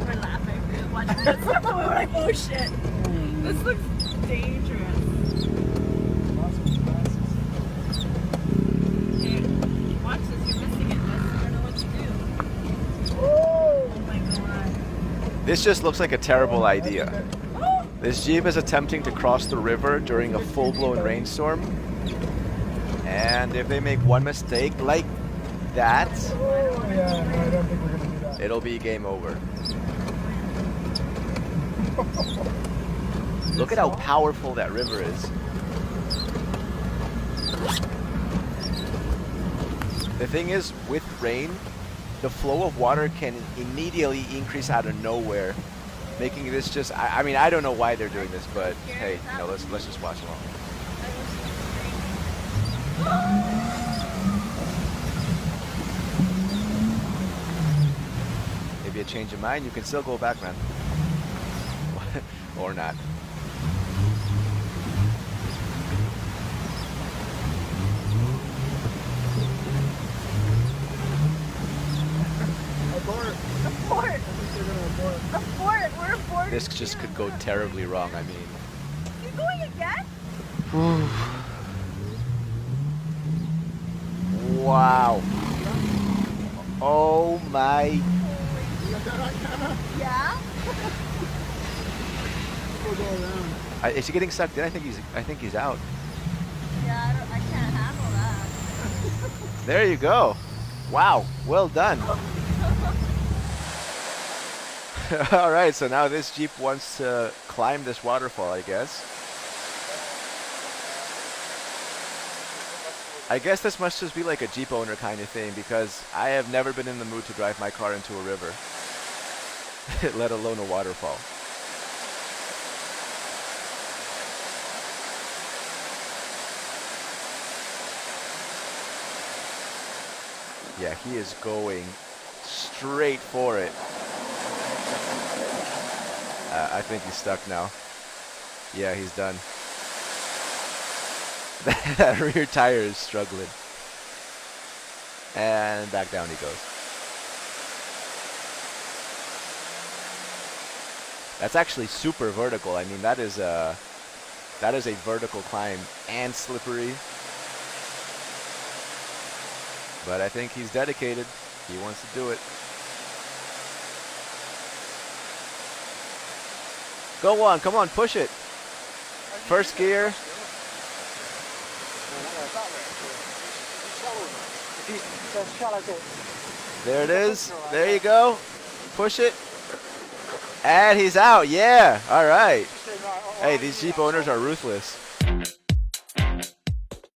We're laughing. Watching this. We're like, oh shit. This looks dangerous. Okay, watch this. You're missing it. I don't know what to do. Oh my god. This just looks like a terrible idea. This Jeep is attempting to cross the river during a full-blown rainstorm. And if they make one mistake like that, it'll be game over. Look at how powerful that river is. The thing is, with rain, the flow of water can immediately increase out of nowhere, making this just, I mean, I don't know why they're doing this, but hey, you know, let's just watch along. Maybe a change of mind, you can still go back, man. Or not. This just could go terribly wrong, I mean. You're going again? Wow. Oh my. Yeah? Is he getting sucked in? I think he's out. Yeah, I can't handle that. There you go. Wow, well done. All right, so now this Jeep wants to climb this waterfall, I guess. I guess this must just be like a Jeep owner kind of thing, because I have never been in the mood to drive my car into a river, let alone a waterfall. Yeah, he is going straight for it. I think he's stuck now. Yeah, he's done. That rear tire is struggling. And back down he goes. That's actually super vertical. I mean, that is a vertical climb and slippery. But I think he's dedicated. He wants to do it. Go on, come on, push it. First gear. There it is. There you go. Push it. And he's out. Yeah. All right. Hey, these Jeep owners are ruthless.